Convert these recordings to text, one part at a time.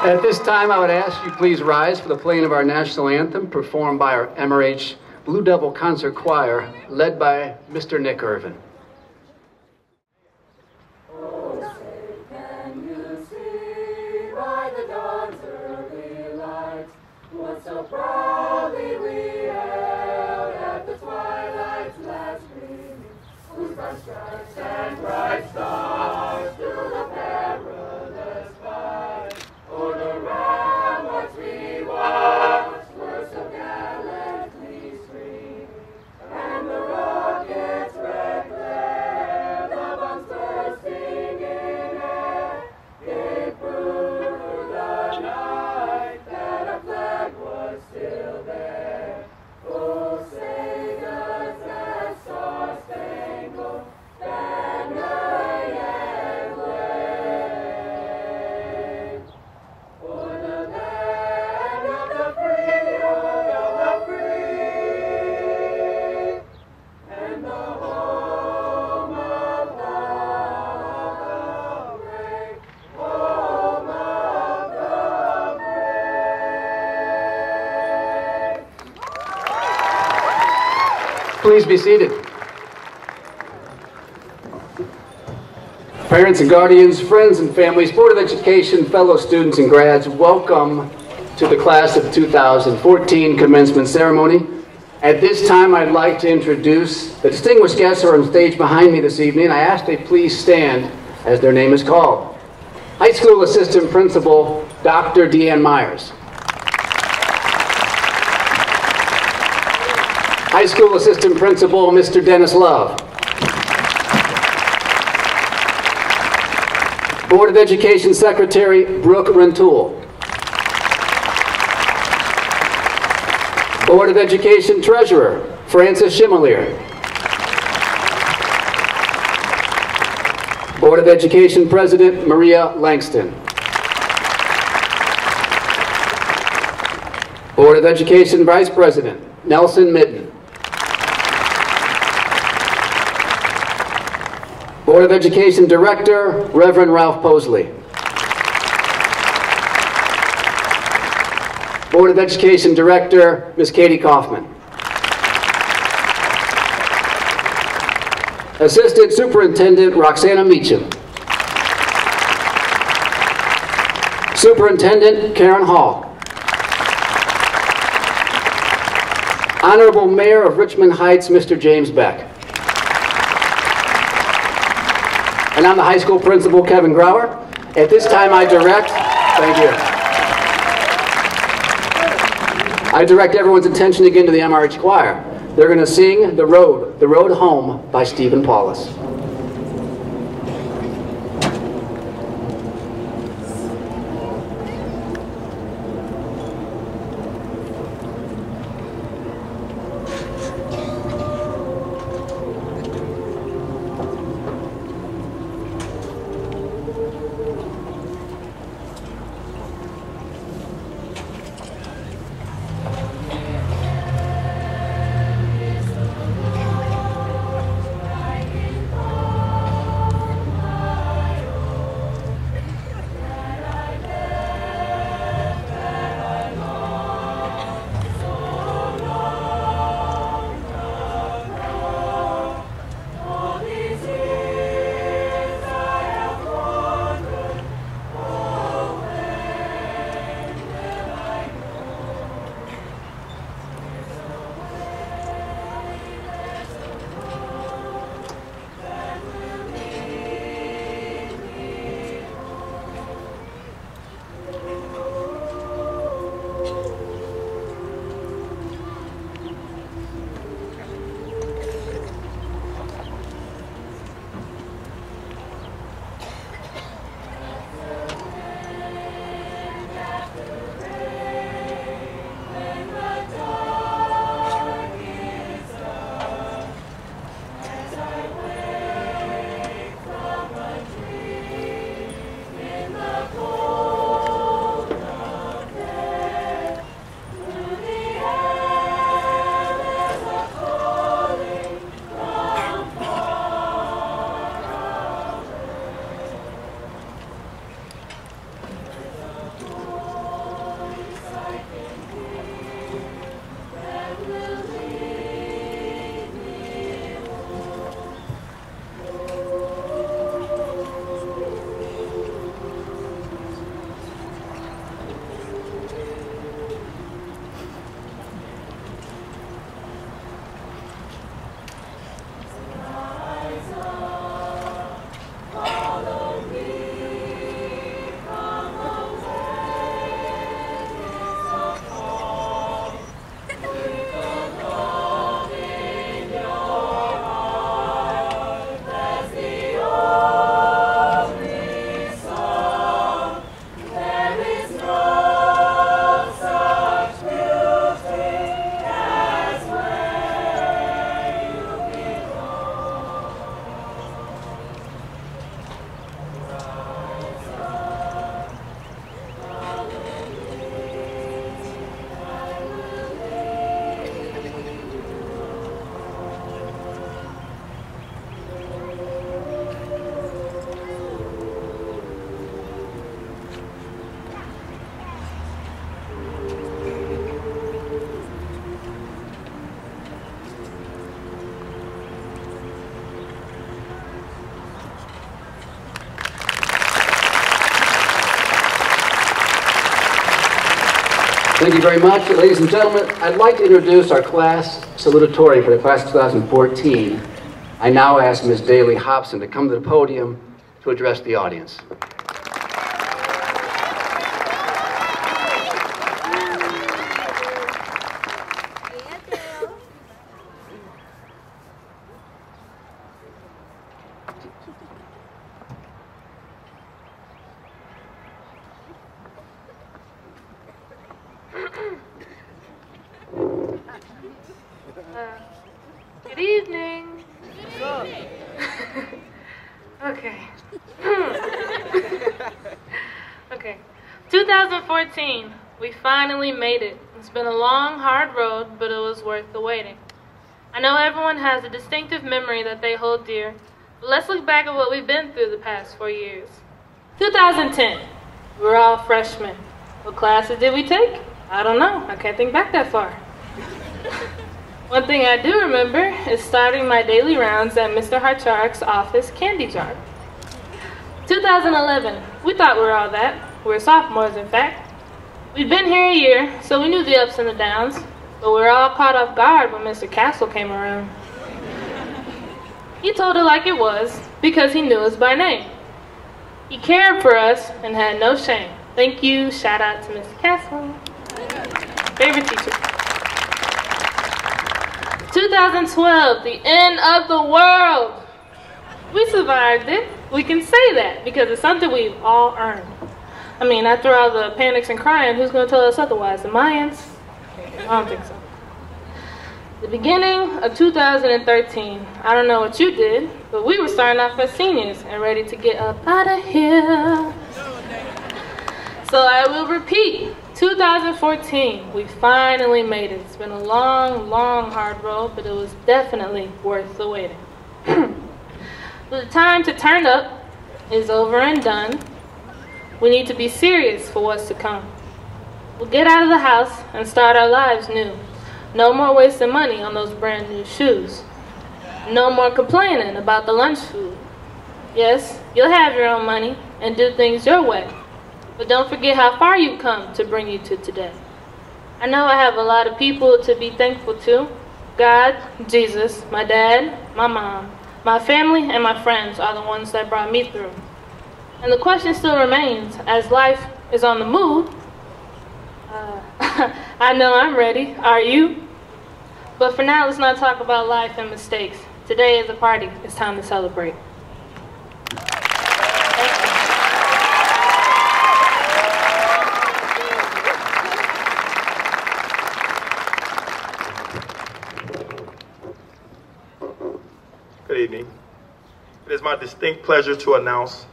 At this time, I would ask you please rise for the playing of our national anthem, performed by our MRH Blue Devil Concert Choir, led by Mr. Nick Irvin. Oh, say, can you see by the dawn's early light what so proudly we hailed at the twilight's last gleaming, whose broad stripes and bright stars to the perilous fight o'er the ramparts we watched were so gallantly streaming, and the rockets' red glare, the bombs bursting in air, gave proof through the night that our flag was still there. Oh, say does that star-spangled banner yet wave? For the land of the free, of the free, and the home of the brave, home of the brave. Please be seated. Parents and guardians, friends and families, Board of Education, fellow students and grads, welcome to the class of 2014 commencement ceremony. At this time, I'd like to introduce the distinguished guests who are on stage behind me this evening. I ask they please stand as their name is called. High School Assistant Principal, Dr. Deanne Myers. High School Assistant Principal, Mr. Dennis Love. Board of Education Secretary, Brooke Rentoul. Board of Education Treasurer, Francis Schimelier. Board of Education President, Maria Langston. Board of Education Vice President, Nelson Mitten. Board of Education Director, Reverend Ralph Posley. Board of Education Director, Ms. Katie Kaufman. Assistant Superintendent, Roxana Meacham. Superintendent, Karen Hall. Honorable Mayor of Richmond Heights, Mr. James Beck. And I'm the high school principal, Kevin Grauer. At this time I direct, thank you. I direct everyone's attention again to the MRH Choir. They're going to sing The Road Home by Stephen Paulus. Riding Thank you very much. Ladies and gentlemen, I'd like to introduce our class salutatorian for the class of 2014. I now ask Ms. Daly Hobson to come to the podium to address the audience. Good evening. Okay. Okay. 2014. We finally made it. It's been a long, hard road, but it was worth the waiting. I know everyone has a distinctive memory that they hold dear, but let's look back at what we've been through the past 4 years. 2010. We were all freshmen. What classes did we take? I don't know. I can't think back that far. One thing I do remember is starting my daily rounds at Mr. Harcharik's office candy jar. 2011, we thought we were all that. We were sophomores, in fact. We'd been here a year, so we knew the ups and the downs, but we were all caught off guard when Mr. Castle came around. He told it like it was, because he knew us by name. He cared for us and had no shame. Thank you, shout out to Mr. Castle. Favorite teacher. 2012, the end of the world. We survived it. We can say that because it's something we've all earned. I mean, after all the panics and crying, who's going to tell us otherwise? The Mayans? I don't think so. The beginning of 2013, I don't know what you did, but we were starting off as seniors and ready to get up out of here. So I will repeat, 2014, we finally made it. It's been a long, long, hard road, but it was definitely worth the waiting. The time to turn up is over and done. We need to be serious for what's to come. We'll get out of the house and start our lives new. No more wasting money on those brand new shoes. No more complaining about the lunch food. Yes, you'll have your own money and do things your way. But don't forget how far you've come to bring you to today. I know I have a lot of people to be thankful to. God, Jesus, my dad, my mom, my family, and my friends are the ones that brought me through. And the question still remains, as life is on the move, I know I'm ready. Are you? But for now, let's not talk about life and mistakes. Today is a party. It's time to celebrate. Good evening. It is my distinct pleasure to announce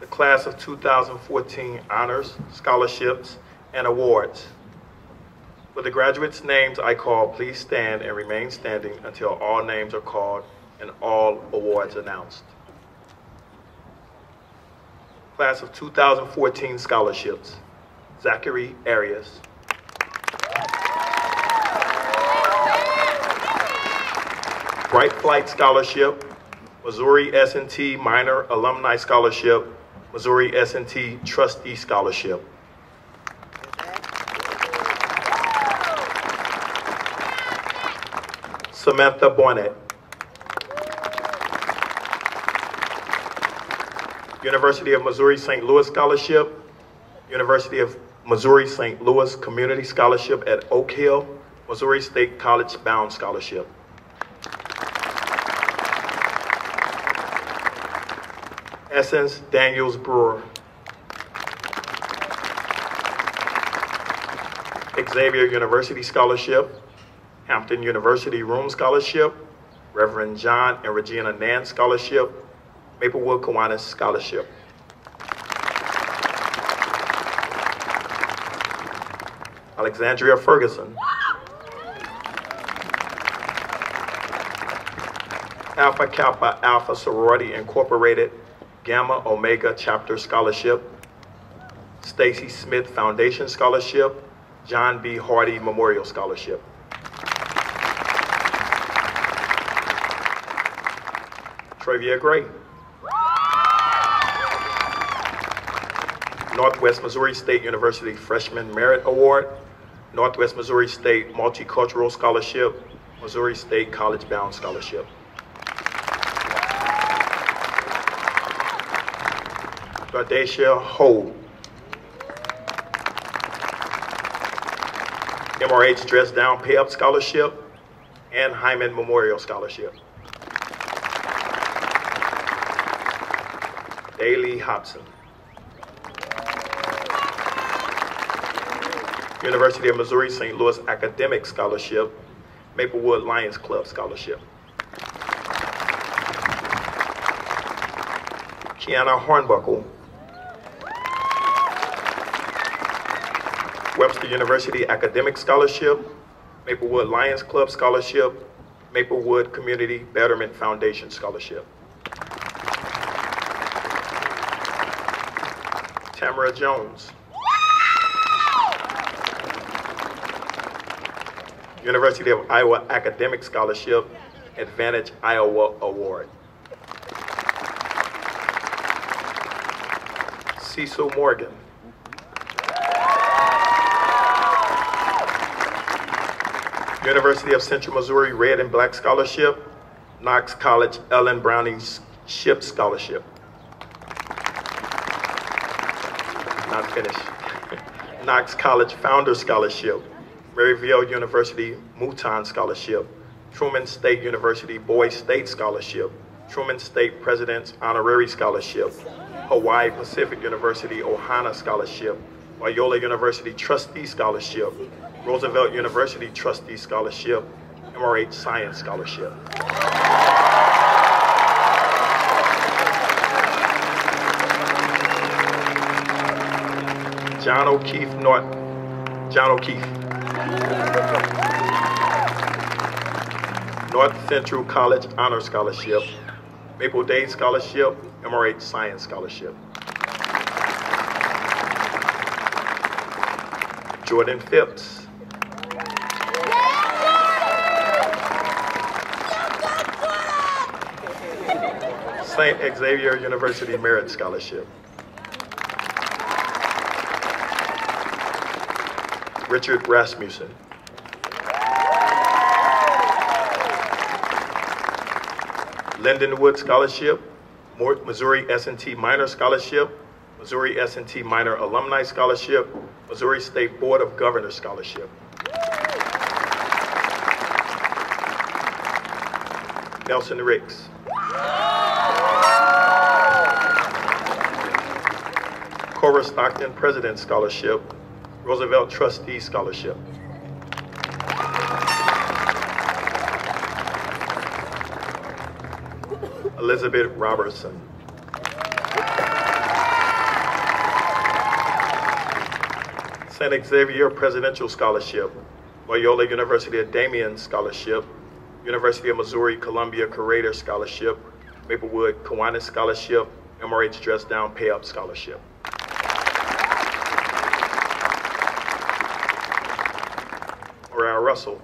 the class of 2014 honors, scholarships, and awards. For the graduates' names I call, please stand and remain standing until all names are called and all awards announced. Class of 2014 scholarships, Zachary Arias. Bright Flight Scholarship, Missouri S&T Minor Alumni Scholarship, Missouri S&T Trustee Scholarship. Samantha Boynet. University of Missouri St. Louis Scholarship, University of Missouri St. Louis Community Scholarship at Oak Hill, Missouri State College Bound Scholarship. Essence Daniels Brewer. Xavier University Scholarship, Hampton University Room Scholarship, Reverend John and Regina Nance Scholarship, Maplewood Kiwanis Scholarship. Alexandria Ferguson. Alpha Kappa Alpha Sorority Incorporated, Gamma Omega Chapter Scholarship, Stacy Smith Foundation Scholarship, John B. Hardy Memorial Scholarship. Travia Gray. Northwest Missouri State University Freshman Merit Award, Northwest Missouri State Multicultural Scholarship, Missouri State College Bound Scholarship. Gardacia Ho, MRH Dress Down Pay Up Scholarship, and Hyman Memorial Scholarship. Daly Hobson, University of Missouri St. Louis Academic Scholarship, Maplewood Lions Club Scholarship. Kiana Hornbuckle, Webster University Academic Scholarship, Maplewood Lions Club Scholarship, Maplewood Community Betterment Foundation Scholarship. Tamara Jones, University of Iowa Academic Scholarship, Advantage Iowa Award. Cecil Morgan, University of Central Missouri Red and Black Scholarship, Knox College Ellen Browning Ship Scholarship. Not finished. Knox College Founder Scholarship, Maryville University Mouton Scholarship, Truman State University Boys State Scholarship, Truman State President's Honorary Scholarship, Hawaii Pacific University Ohana Scholarship, Loyola University Trustee Scholarship, Roosevelt University Trustee Scholarship, MRH Science Scholarship. John O'Keefe North Central College Honor Scholarship, Maple Day Scholarship, MRH Science Scholarship. Jordan Phipps, St. Xavier University Merit Scholarship. Richard Rasmussen, Lindenwood Scholarship, Missouri S&T Minor Scholarship, Missouri S&T Minor Alumni Scholarship, Missouri State Board of Governors Scholarship. Nelson Ricks, Cora Stockton President Scholarship, Roosevelt Trustee Scholarship. Elizabeth Robertson, St. Xavier Presidential Scholarship, Loyola University of Damien Scholarship, University of Missouri Columbia Curator Scholarship, Maplewood Kiwanis Scholarship, MRH Dress Down Pay Up Scholarship. Mariah Russell,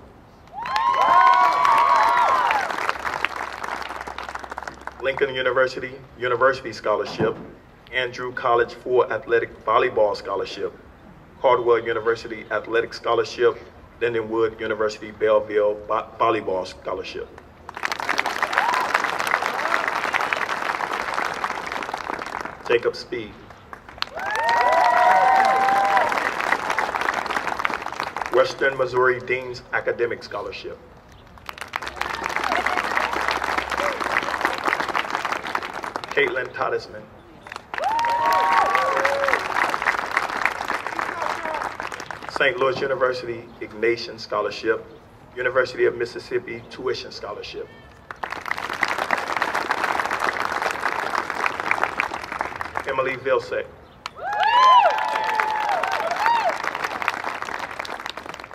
Lincoln University University Scholarship, Andrew College Full Athletic Volleyball Scholarship, Caldwell University Athletic Scholarship, Lindenwood University Belleville Volleyball Scholarship. Jacob Speed, Western Missouri Dean's Academic Scholarship. Caitlin Todisman, St. Louis University Ignatian Scholarship, University of Mississippi Tuition Scholarship. Emily Vilsack,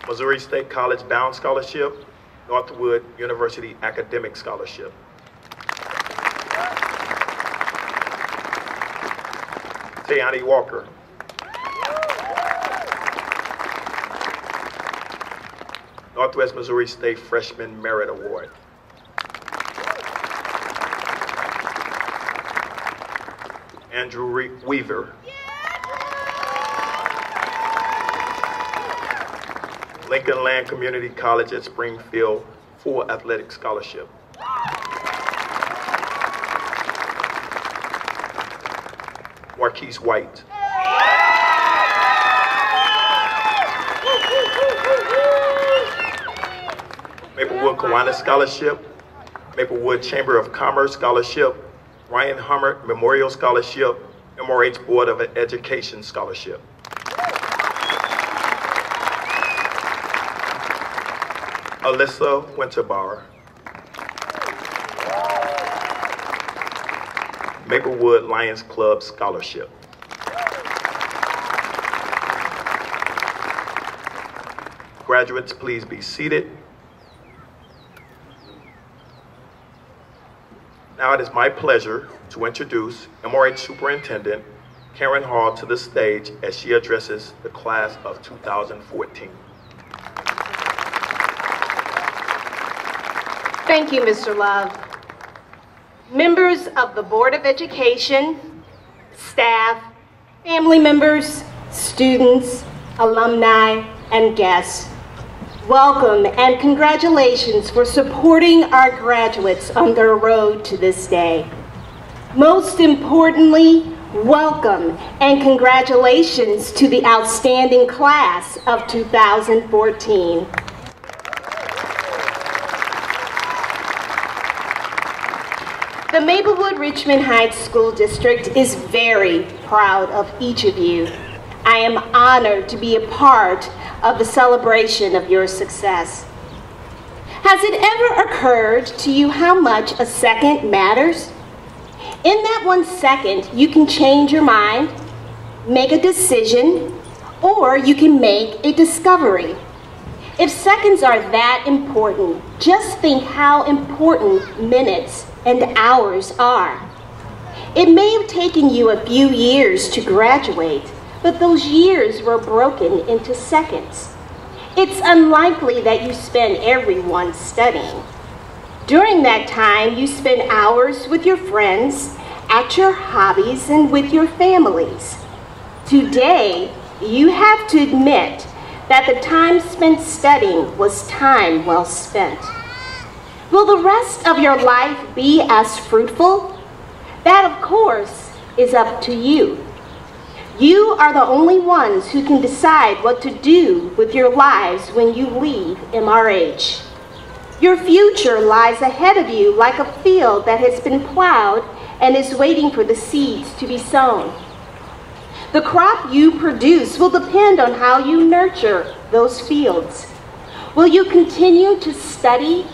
Missouri State College Bound Scholarship, Northwood University Academic Scholarship. Tayani Walker, Northwest Missouri State Freshman Merit Award. Andrew Weaver, Lincoln Land Community College at Springfield, full athletic scholarship. Marquise White. Maplewood Kiwanis Scholarship, Maplewood Chamber of Commerce Scholarship, Ryan Hummer Memorial Scholarship, MRH Board of Education Scholarship. Alyssa Winterbauer. Maplewood Lions Club Scholarship. Graduates, please be seated. Now it is my pleasure to introduce MRH Superintendent Karen Hall to the stage as she addresses the class of 2014. Thank you, Mr. Love. Members of the Board of Education, staff, family members, students, alumni, and guests, welcome and congratulations for supporting our graduates on their road to this day. Most importantly, welcome and congratulations to the outstanding class of 2014. The Maplewood-Richmond Heights School District is very proud of each of you. I am honored to be a part of the celebration of your success. Has it ever occurred to you how much a second matters? In that 1 second, you can change your mind, make a decision, or you can make a discovery. If seconds are that important, just think how important minutes and hours are. It may have taken you a few years to graduate, but those years were broken into seconds. It's unlikely that you spend every one studying. During that time, you spend hours with your friends, at your hobbies, and with your families. Today, you have to admit that the time spent studying was time well spent. Will the rest of your life be as fruitful? That, of course, is up to you. You are the only ones who can decide what to do with your lives when you leave MRH. Your future lies ahead of you like a field that has been plowed and is waiting for the seeds to be sown. The crop you produce will depend on how you nurture those fields. Will you continue to study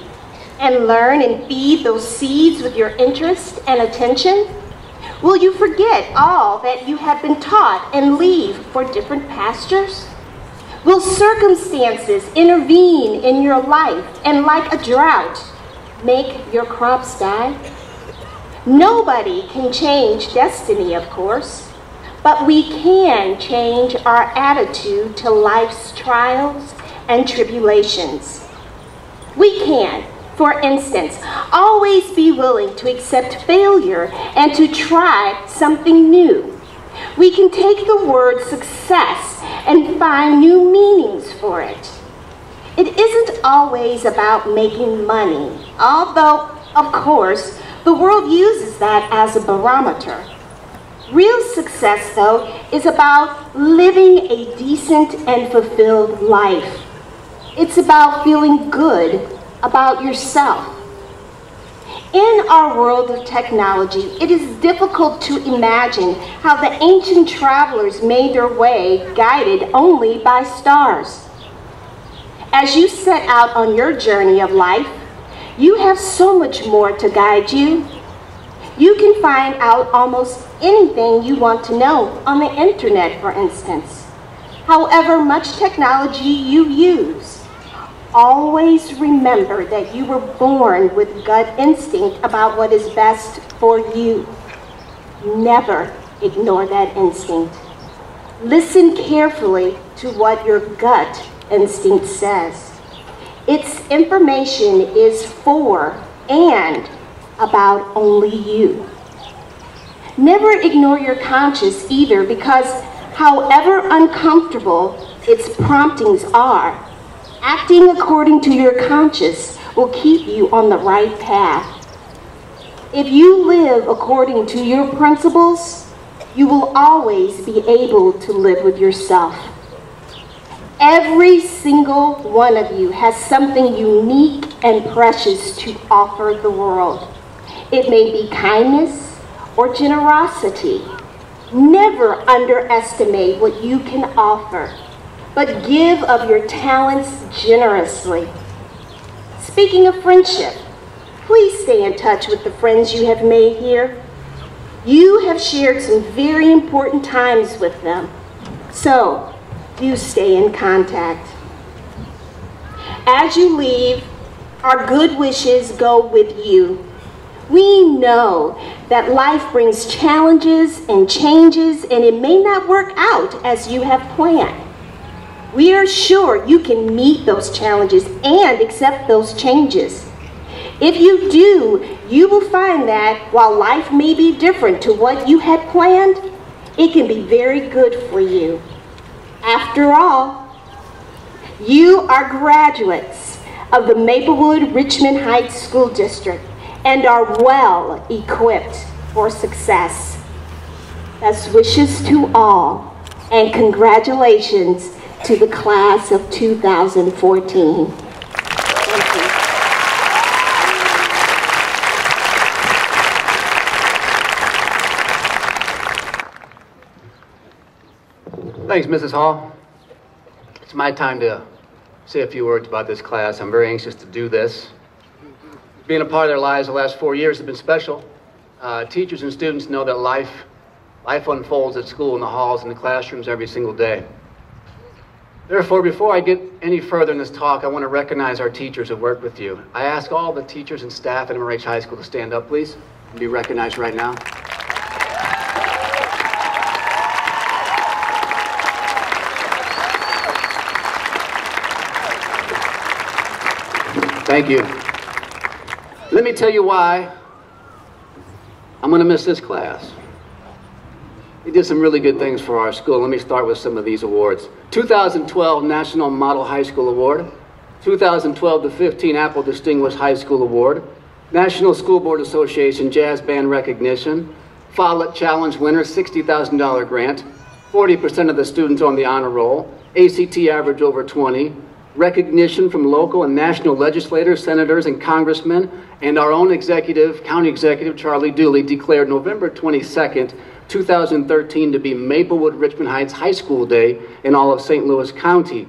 and learn and feed those seeds with your interest and attention? Will you forget all that you have been taught and leave for different pastures? Will circumstances intervene in your life and, like a drought, make your crops die? Nobody can change destiny, of course, but we can change our attitude to life's trials and tribulations. We can, for instance, always be willing to accept failure and to try something new. We can take the word success and find new meanings for it. It isn't always about making money, although, of course, the world uses that as a barometer. Real success, though, is about living a decent and fulfilled life. It's about feeling good about yourself. In our world of technology, it is difficult to imagine how the ancient travelers made their way guided only by stars. As you set out on your journey of life, you have so much more to guide you. You can find out almost anything you want to know on the internet, for instance. However much technology you use, always remember that you were born with gut instinct about what is best for you. Never ignore that instinct. Listen carefully to what your gut instinct says. Its information is for and about only you. Never ignore your conscience either, because however uncomfortable its promptings are, Acting according to your conscience will keep you on the right path. If you live according to your principles, you will always be able to live with yourself. Every single one of you has something unique and precious to offer the world. It may be kindness or generosity. Never underestimate what you can offer, but give of your talents generously. Speaking of friendship, please stay in touch with the friends you have made here. You have shared some very important times with them, so do stay in contact. As you leave, our good wishes go with you. We know that life brings challenges and changes, and it may not work out as you have planned. We are sure you can meet those challenges and accept those changes. If you do, you will find that while life may be different to what you had planned, it can be very good for you. After all, you are graduates of the Maplewood-Richmond Heights School District and are well equipped for success. Best wishes to all, and congratulations to the class of 2014. Thank you. Thanks, Mrs. Hall. It's my time to say a few words about this class. I'm very anxious to do this. Being a part of their lives the last 4 years has been special. Teachers and students know that life unfolds at school in the halls and the classrooms every single day. Therefore, before I get any further in this talk, I want to recognize our teachers who work with you. I ask all the teachers and staff at MRH High School to stand up, please, and be recognized right now. Thank you. Let me tell you why I'm going to miss this class. They did some really good things for our school. Let me start with some of these awards. 2012 National Model High School Award, 2012-15 Apple Distinguished High School Award, National School Board Association Jazz Band Recognition, Follett Challenge winner, $60,000 grant, 40% of the students on the honor roll, ACT average over 20, recognition from local and national legislators, senators, and congressmen, and our own county executive, Charlie Dooley, declared November 22nd, 2013 to be Maplewood-Richmond Heights High School Day in all of St. Louis County.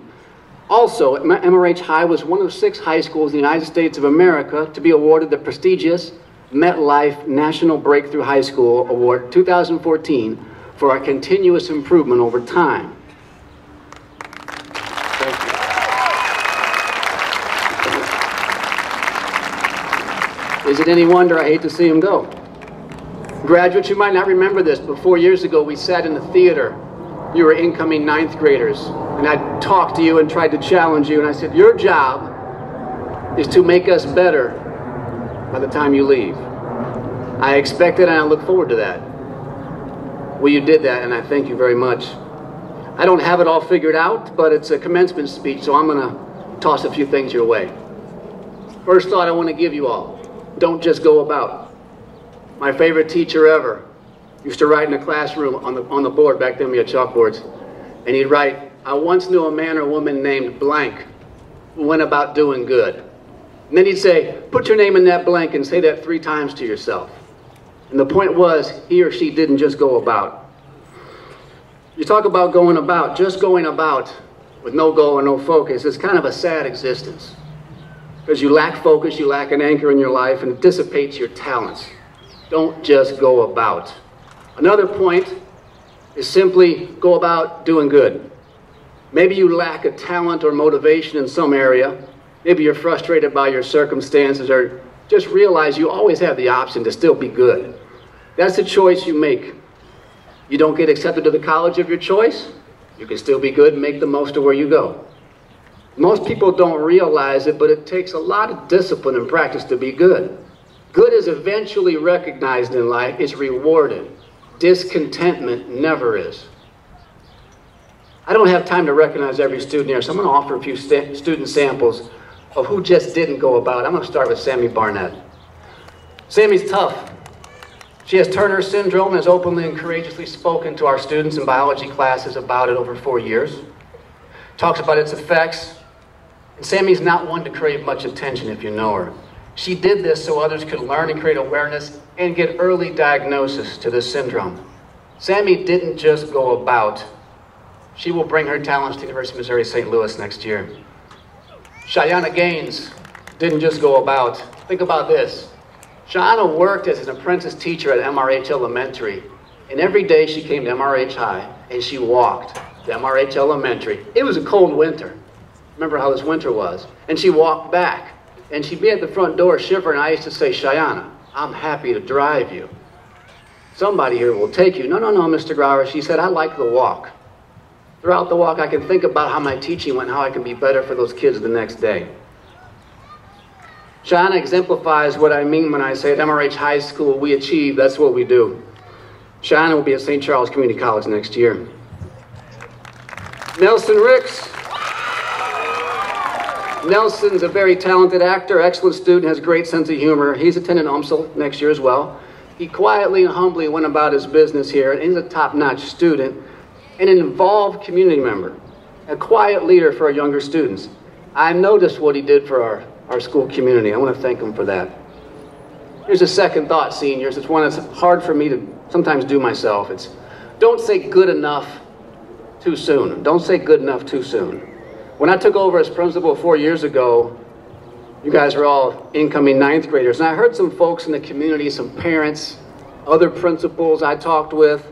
Also, MRH High was one of 6 high schools in the United States of America to be awarded the prestigious MetLife National Breakthrough High School Award 2014 for our continuous improvement over time. Is it any wonder I hate to see him go? Graduates, you might not remember this, but 4 years ago we sat in the theater. You were incoming 9th graders, and I talked to you and tried to challenge you, and I said, your job is to make us better by the time you leave. I expected and I look forward to that. Well, you did that, and I thank you very much. I don't have it all figured out, but it's a commencement speech, so I'm going to toss a few things your way. First thought I want to give you all. Don't just go about. My favorite teacher ever used to write in the classroom on the board, back then we had chalkboards, and he'd write, I once knew a man or woman named blank who went about doing good. And then he'd say, put your name in that blank and say that 3 times to yourself. And the point was, he or she didn't just go about. You talk about going about, just going about with no goal or no focus is kind of a sad existence. Because you lack focus, you lack an anchor in your life, and it dissipates your talents. Don't just go about. Another point is simply go about doing good. Maybe you lack a talent or motivation in some area. Maybe you're frustrated by your circumstances, or just realize you always have the option to still be good. That's the choice you make. You don't get accepted to the college of your choice, you can still be good and make the most of where you go. Most people don't realize it, but it takes a lot of discipline and practice to be good. Good is eventually recognized in life, it's rewarded. Discontentment never is. I don't have time to recognize every student here, so I'm going to offer a few student samples of who just didn't go about. I'm going to start with Sammy Barnett. Sammy's tough. She has Turner syndrome and has openly and courageously spoken to our students in biology classes about it over 4 years. Talks about its effects. And Sammy's not one to crave much attention if you know her. She did this so others could learn and create awareness and get early diagnosis to this syndrome. Sammy didn't just go about. She will bring her talents to the University of Missouri St. Louis next year. Cheyenne Gaines didn't just go about. Think about this. Cheyenne worked as an apprentice teacher at MRH Elementary, and every day she came to MRH High and she walked to MRH Elementary. It was a cold winter. Remember how this winter was. And she walked back, and she'd be at the front door shivering. I used to say, Cheyenne, I'm happy to drive you. Somebody here will take you. No, no, no, Mr. Grauer. She said, I like the walk. Throughout the walk, I can think about how my teaching went, how I can be better for those kids the next day. Cheyenne exemplifies what I mean when I say at MRH High School, we achieve, that's what we do. Cheyenne will be at St. Charles Community College next year. Nelson Ricks. Nelson's a very talented actor, excellent student, has a great sense of humor. He's attending UMSL next year as well. He quietly and humbly went about his business here, and he's a top-notch student and an involved community member, a quiet leader for our younger students. I noticed what he did for our school community. I want to thank him for that. Here's a second thought, seniors. It's one that's hard for me to sometimes do myself. It's don't say good enough too soon. Don't say good enough too soon. When I took over as principal 4 years ago, you guys are all incoming 9th graders, and I heard some folks in the community, some parents, other principals I talked with,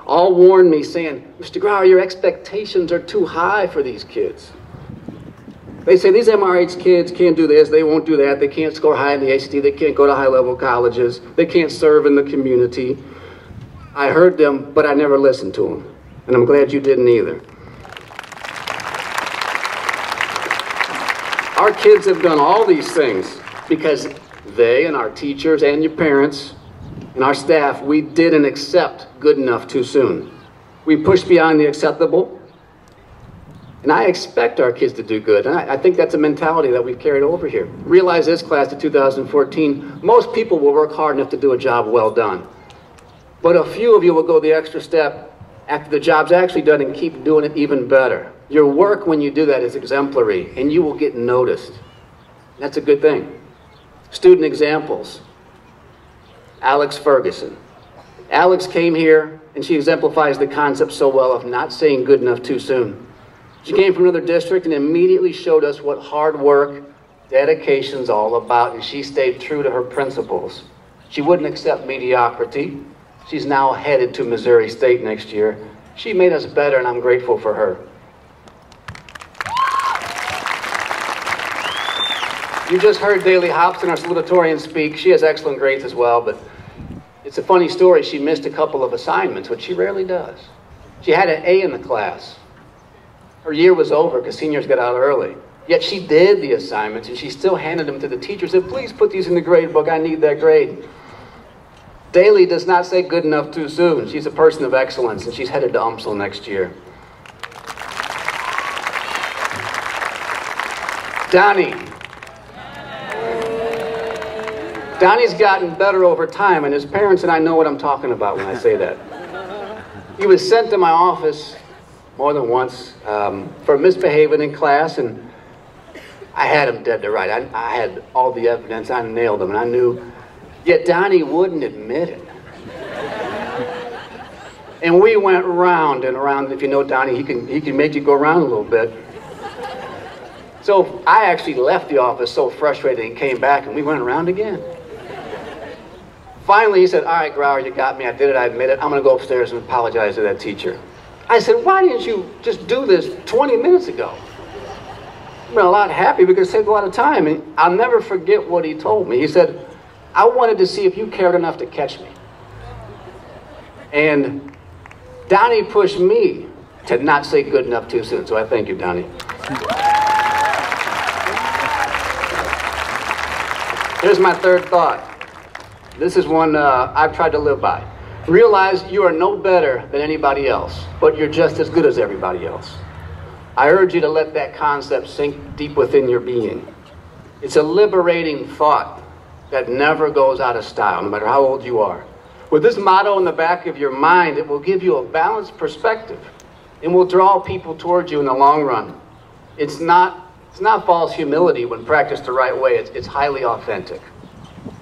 all warned me saying, Mr. Grauer, your expectations are too high for these kids. They say these MRH kids can't do this, they won't do that, they can't score high in the ACT, they can't go to high-level colleges, they can't serve in the community. I heard them, but I never listened to them, and I'm glad you didn't either. Our kids have done all these things because they and our teachers and your parents and our staff, we didn't accept good enough too soon. We pushed beyond the acceptable, and I expect our kids to do good. And I think that's a mentality that we've carried over here. Realize this class of 2014, most people will work hard enough to do a job well done. But a few of you will go the extra step after the job's actually done and keep doing it even better. Your work when you do that is exemplary, and you will get noticed. That's a good thing. Student examples. Alex Ferguson. Alex came here, and she exemplifies the concept so well of not saying good enough too soon. She came from another district and immediately showed us what hard work, dedication's all about, and she stayed true to her principles. She wouldn't accept mediocrity. She's now headed to Missouri State next year. She made us better, and I'm grateful for her. You just heard Daly Hobson, our salutatorian, speak. She has excellent grades as well, but it's a funny story. She missed a couple of assignments, which she rarely does. She had an A in the class. Her year was over because seniors got out early. Yet she did the assignments, and she still handed them to the teacher, said, please put these in the grade book. I need that grade. Daly does not say good enough too soon. She's a person of excellence, and she's headed to UMSL next year. Donnie. Donnie's gotten better over time, and his parents and I know what I'm talking about when I say that. He was sent to my office more than once for misbehaving in class, and I had him dead to right. I had all the evidence. I nailed him, and I knew. Yet Donnie wouldn't admit it. And we went round and around. If you know Donnie, he can make you go around a little bit. So I actually left the office so frustrated and came back, and we went around again. Finally, he said, all right, Grauer, you got me. I did it. I admit it. I'm going to go upstairs and apologize to that teacher. I said, why didn't you just do this 20 minutes ago? I've been a lot happy because it saved a lot of time. And I'll never forget what he told me. He said, I wanted to see if you cared enough to catch me. And Donnie pushed me to not say good enough too soon. So I thank you, Donnie. Here's my third thought. This is one I've tried to live by. Realize you are no better than anybody else, but you're just as good as everybody else. I urge you to let that concept sink deep within your being. It's a liberating thought that never goes out of style, no matter how old you are. With this motto in the back of your mind, it will give you a balanced perspective and will draw people towards you in the long run. It's not false humility when practiced the right way. It's highly authentic.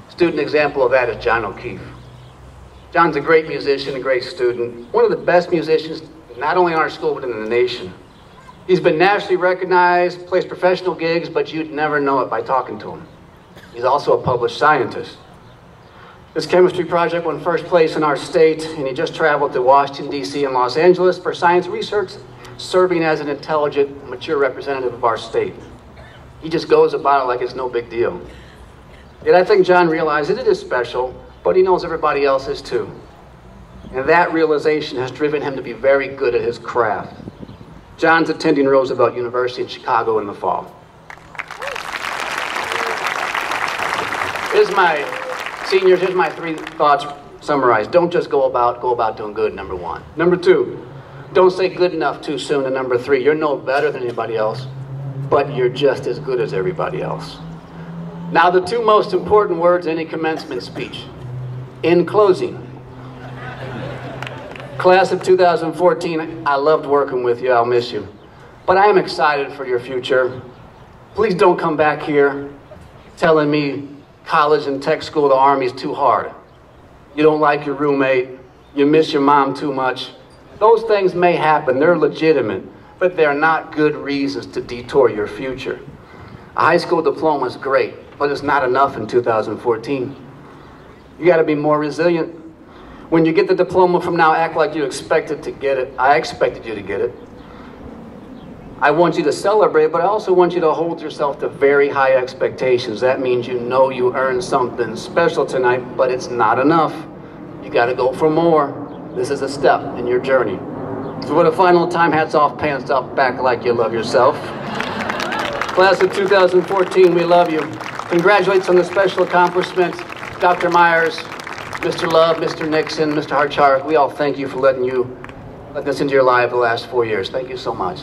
Student example of that is John O'Keefe. John's a great musician, a great student, one of the best musicians, not only in our school, but in the nation. He's been nationally recognized, plays professional gigs, but you'd never know it by talking to him. He's also a published scientist. His chemistry project won first place in our state, and he just traveled to Washington, D.C. and Los Angeles for science research, serving as an intelligent, mature representative of our state. He just goes about it like it's no big deal. Yet I think John realizes it is special, but he knows everybody else is too. And that realization has driven him to be very good at his craft. John's attending Roosevelt University in Chicago in the fall. Seniors, here's my 3 thoughts summarized. Don't just go about doing good, number 1. Number 2, don't say good enough too soon. And number 3, you're no better than anybody else, but you're just as good as everybody else. Now the 2 most important words in a commencement speech. In closing, class of 2014, I loved working with you, I'll miss you. But I am excited for your future. Please don't come back here telling me college and tech school, the Army's too hard. You don't like your roommate, you miss your mom too much. Those things may happen, they're legitimate, but they're not good reasons to detour your future. A high school diploma is great, but it's not enough in 2014. You gotta be more resilient. When you get the diploma from now, act like you expected to get it. I expected you to get it. I want you to celebrate, but I also want you to hold yourself to very high expectations. That means you know you earned something special tonight, but it's not enough. You gotta go for more. This is a step in your journey. So for the final time, hats off, pants up, back like you love yourself. Class of 2014, we love you. Congratulations on the special accomplishments. Dr. Myers, Mr. Love, Mr. Nixon, Mr. Harchar, we all thank you for letting us into your life the last 4 years. Thank you so much.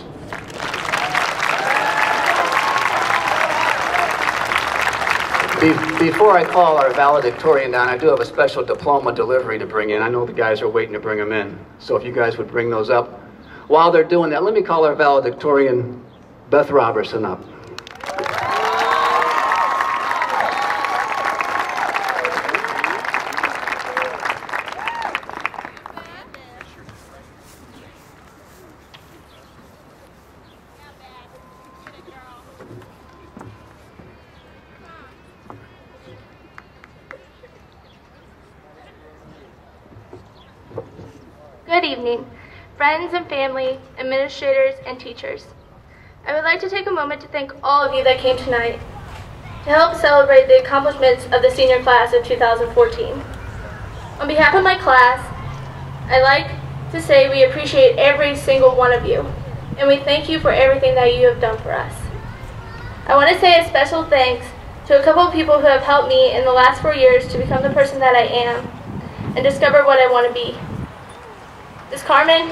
Before I call our valedictorian down, I do have a special diploma delivery to bring in. I know the guys are waiting to bring them in. So if you guys would bring those up. While they're doing that, let me call our valedictorian, Beth Robertson, up. Good evening, friends and family, administrators, and teachers. I would like to take a moment to thank all of you that came tonight to help celebrate the accomplishments of the senior class of 2014. On behalf of my class, I'd like to say we appreciate every single one of you, and we thank you for everything that you have done for us. I want to say a special thanks to a couple of people who have helped me in the last 4 years to become the person that I am and discover what I want to be. Ms. Carmen,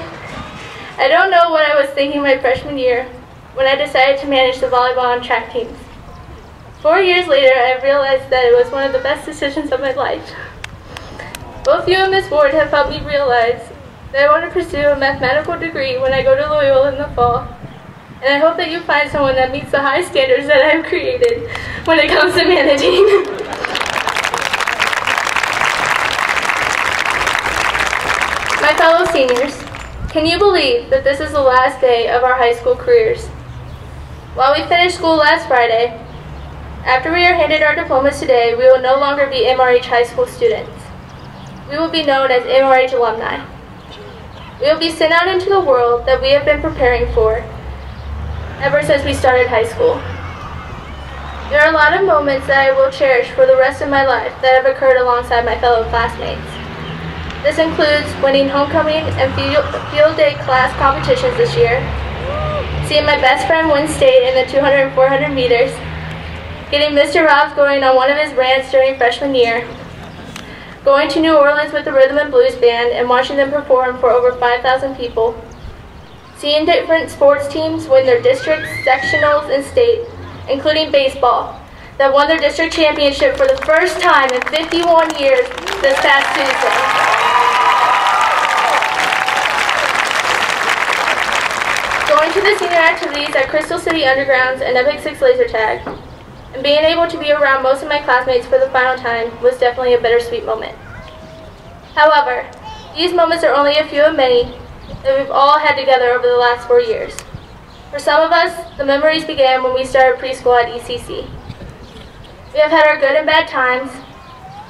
I don't know what I was thinking my freshman year when I decided to manage the volleyball and track teams. 4 years later, I realized that it was one of the best decisions of my life. Both you and Ms. Ward have helped me realize that I want to pursue a mathematical degree when I go to Loyola in the fall, and I hope that you find someone that meets the high standards that I've created when it comes to managing. My fellow seniors, can you believe that this is the last day of our high school careers? While we finished school last Friday, after we are handed our diplomas today, we will no longer be MRH high school students. We will be known as MRH alumni. We will be sent out into the world that we have been preparing for ever since we started high school. There are a lot of moments that I will cherish for the rest of my life that have occurred alongside my fellow classmates. This includes winning homecoming and field day class competitions this year, seeing my best friend win state in the 200 and 400 meters, getting Mr. Robs going on one of his rants during freshman year, going to New Orleans with the Rhythm and Blues Band and watching them perform for over 5,000 people, seeing different sports teams win their districts, sectionals, and state, including baseball, that won their district championship for the first time in 51 years this past Tuesday. Going to the senior activities at Crystal City Undergrounds and Epic 6 Laser Tag, and being able to be around most of my classmates for the final time was definitely a bittersweet moment. However, these moments are only a few of many that we've all had together over the last 4 years. For some of us, the memories began when we started preschool at ECC. We have had our good and bad times,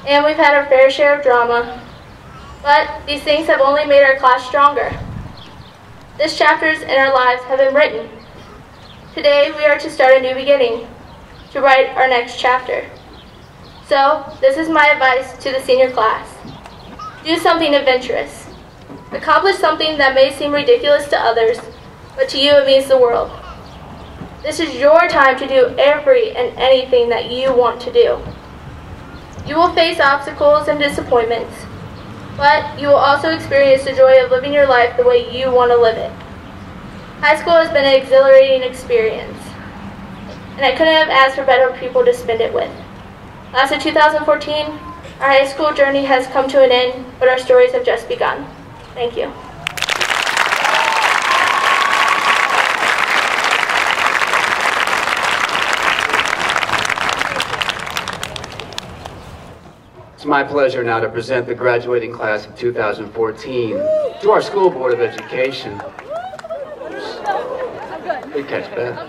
and we've had our fair share of drama, but these things have only made our class stronger. These chapters in our lives have been written. Today, we are to start a new beginning, to write our next chapter. So, this is my advice to the senior class. Do something adventurous. Accomplish something that may seem ridiculous to others, but to you it means the world. This is your time to do every and anything that you want to do. You will face obstacles and disappointments, but you will also experience the joy of living your life the way you want to live it. High school has been an exhilarating experience, and I couldn't have asked for better people to spend it with. Class of 2014, our high school journey has come to an end, but our stories have just begun. Thank you. It's my pleasure now to present the graduating class of 2014 to our School Board of Education. Good catch, Beth.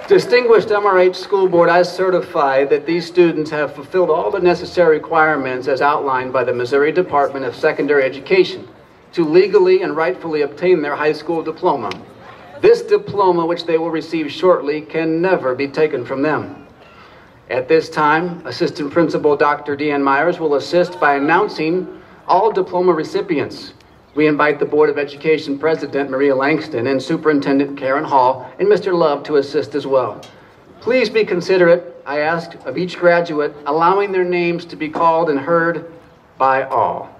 Distinguished MRH School Board, I certify that these students have fulfilled all the necessary requirements as outlined by the Missouri Department of Secondary Education to legally and rightfully obtain their high school diploma. This diploma, which they will receive shortly, can never be taken from them. At this time, Assistant Principal Dr. Deanne Myers will assist by announcing all diploma recipients. We invite the Board of Education President Maria Langston and Superintendent Karen Hall and Mr. Love to assist as well. Please be considerate, I ask, of each graduate, allowing their names to be called and heard by all.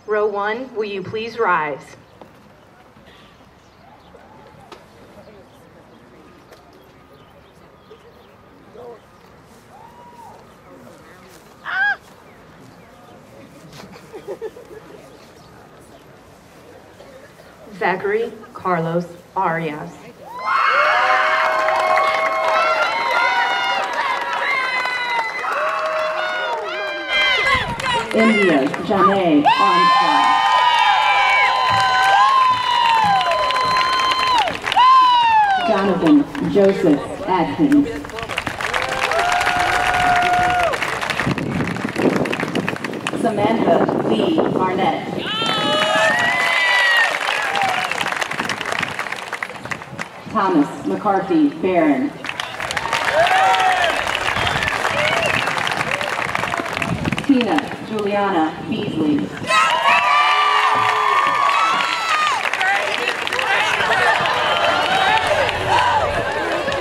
Row 1, will you please rise? Zachary Carlos Arias. India Janae Armstrong. Jonathan Joseph Atkins. Samantha Lee Arnett. Thomas McCarthy Barron. Tina Juliana Beasley.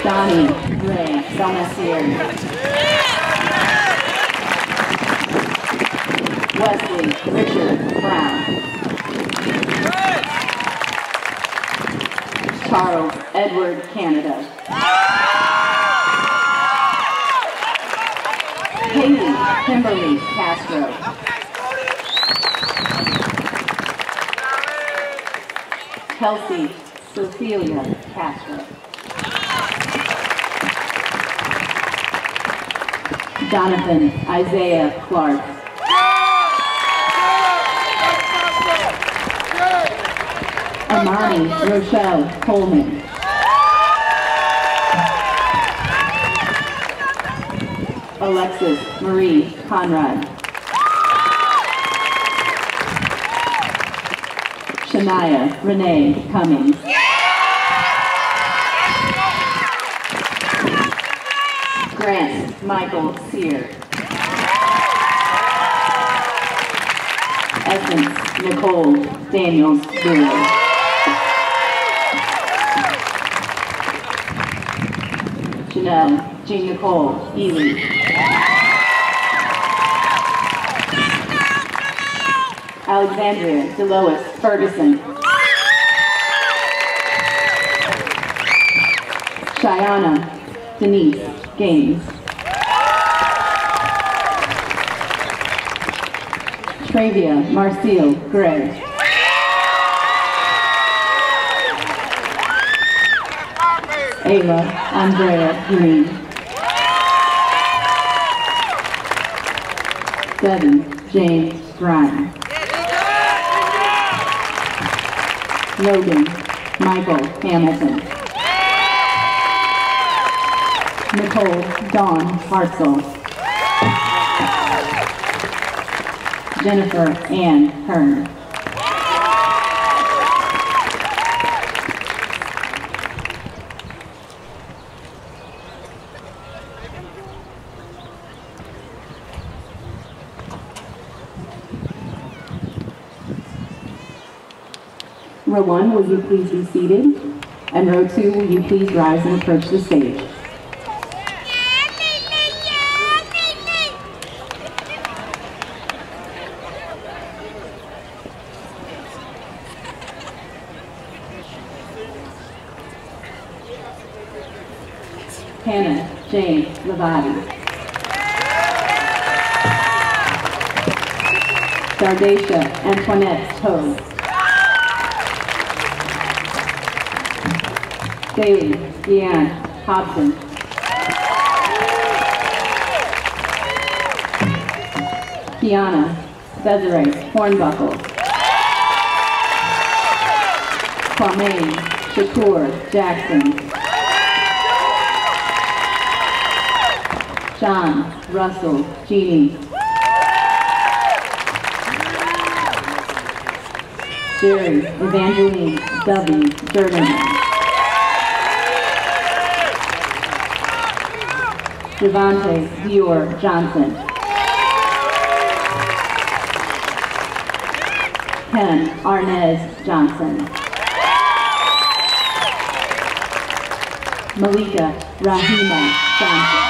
Donnie Ray Salmasier. Wesley Richard Brown. Charles Edward Canada. Haley Kimberly Castro. Kelsey Cecilia Castro. Jonathan Isaiah Clark. Amani Rochelle Coleman. Alexis Marie Conrad. Shania Renee Cummings. Grant Michael Sear. Essence Nicole Daniels Brewer. Janelle Jean Nicole Ely. Alexandria Delois Ferguson. Cheyenne Denise Gaines. Travia Marcille Gray. Ayla Andrea Green. Devin James Bryan. Logan Michael Hamilton. Nicole Dawn Hartzell. Jennifer Ann Hearn. Row 1, will you please be seated? And row 2, will you please rise and approach the stage? Hannah Jane Lavati. Dardacia Antoinette Toad. Daly Deanne Hobson. Kiana Desiree Hornbuckle. Kwame Shakur Jackson. John Russell Genie. Jerry Evangeline W. Durden. Devontae Dior Johnson. Ken Arnez Johnson. Malika Rahima Johnson.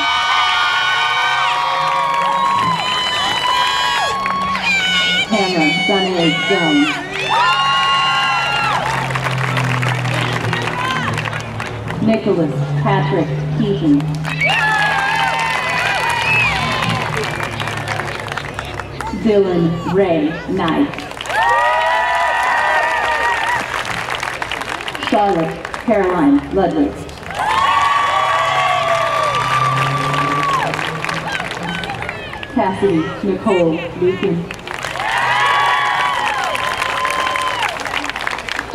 Hannah Sunny Jones. Nicholas Patrick Keaton. Dylan Ray Knight. Charlotte Caroline Ludwig. Cassidy Nicole Lucan.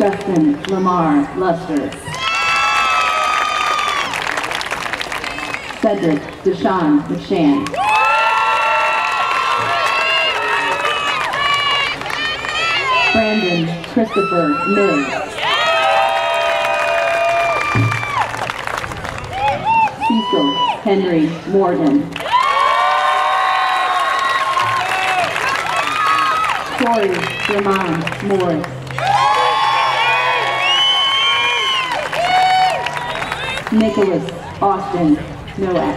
Justin Lamar Luster. Cedric Deshawn McShann. Brandon Christopher Mills. Cecil Henry Morgan. Corey Ramon Morris. Nicholas Austin Nowak.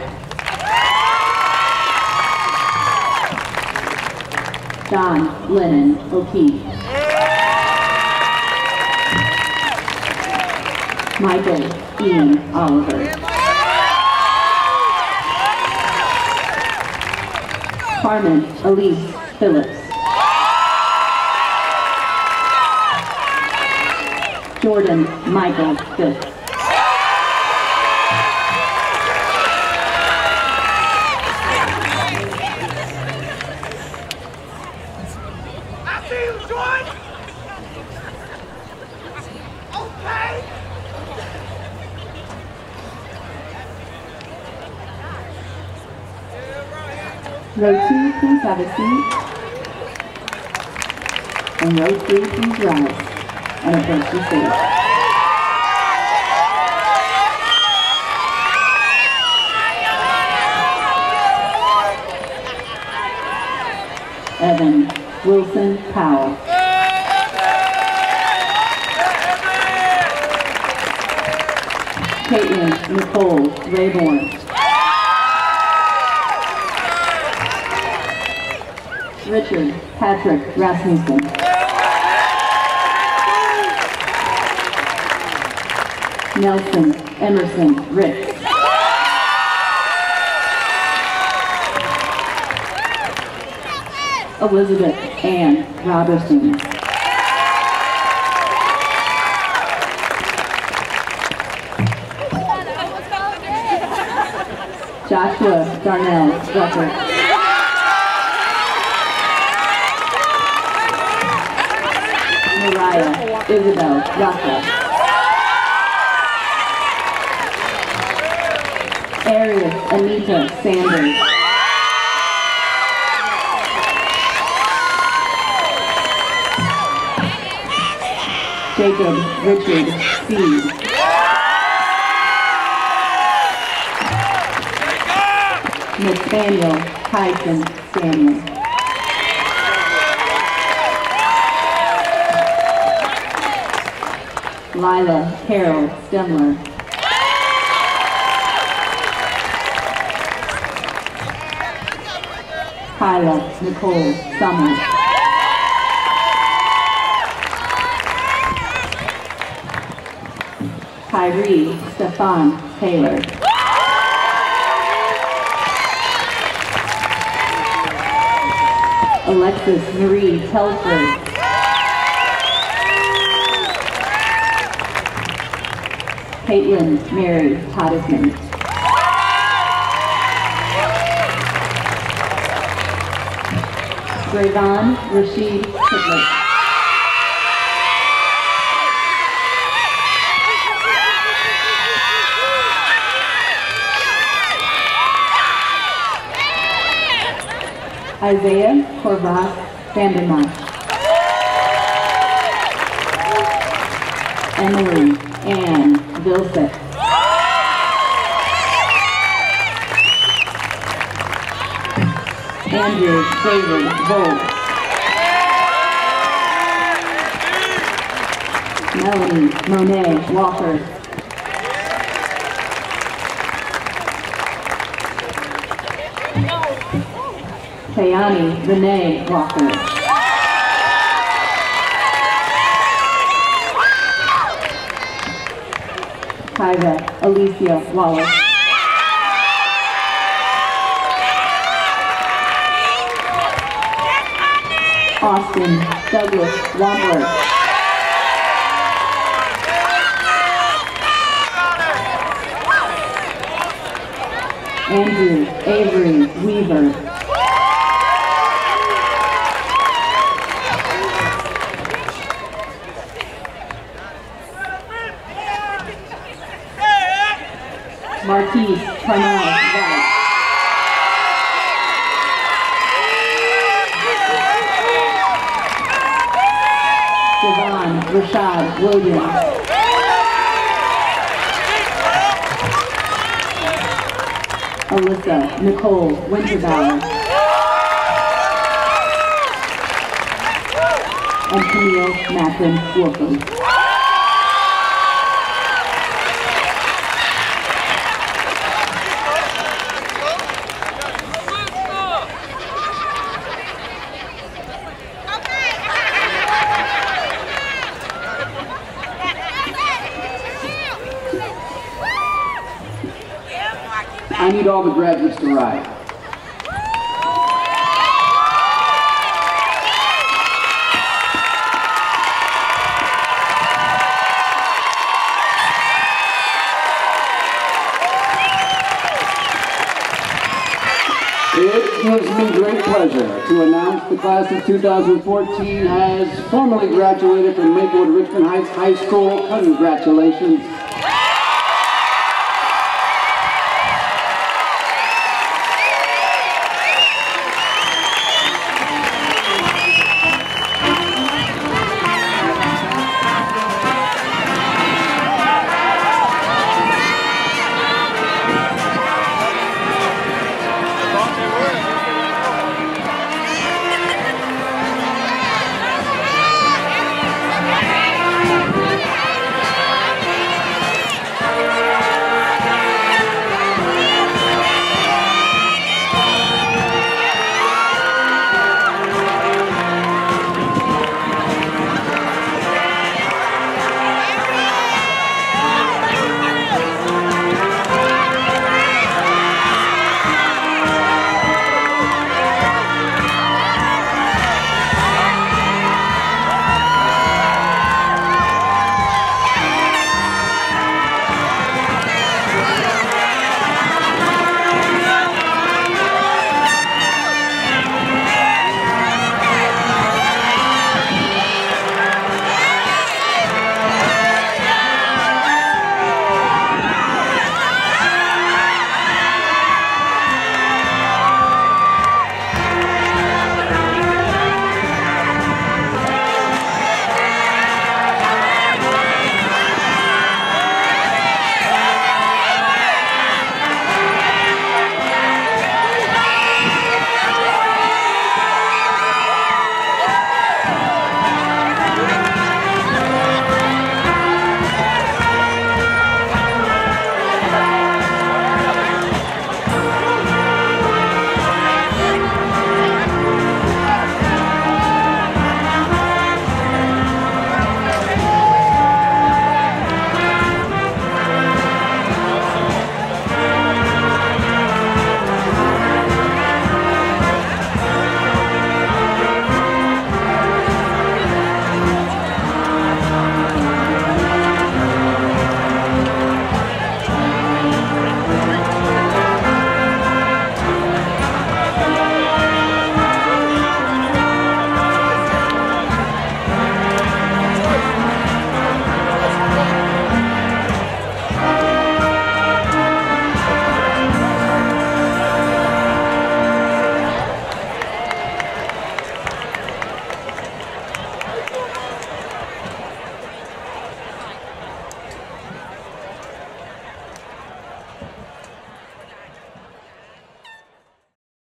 John Lennon O'Keefe. Michael Ian Oliver. Carmen Elise Phillips. Jordan Michael Phipps. Row 2, please have a seat. And row 3, please rise and approach the stage. Evan Wilson Powell. Caitlin Nicole Rayborn. Richard Patrick Rasmussen. Nelson Emerson Rick. Elizabeth Ann Robertson. Joshua Darnell Rucker. Mariah Isabel Rocca. Arius Anita Sanders. Jacob Richard Seed. Nathaniel Tyson Samuel. Lila Carol Stemler. Kyla Nicole Summers. Kyrie Stefan Taylor. Alexis Marie Telford. Caitlin Mary Todisman. Grayvon Rashid Triplett. Isaiah Corvas Vandermark. Emily Ann Vilseth. Andrew David Volt. Melanie Monet Walker. Tayani Renee Walker. Kyra Alicia Wallace. Austin Douglas Wampler. Andrew Avery Weaver. Marquise Carnell White. Devon Rashad Williams. Alyssa Nicole Winterbauer. And Camille Macklin Wolfram. I need all the graduates to rise. It gives me great pleasure to announce the class of 2014 has formally graduated from Maplewood Richmond Heights High School. Congratulations.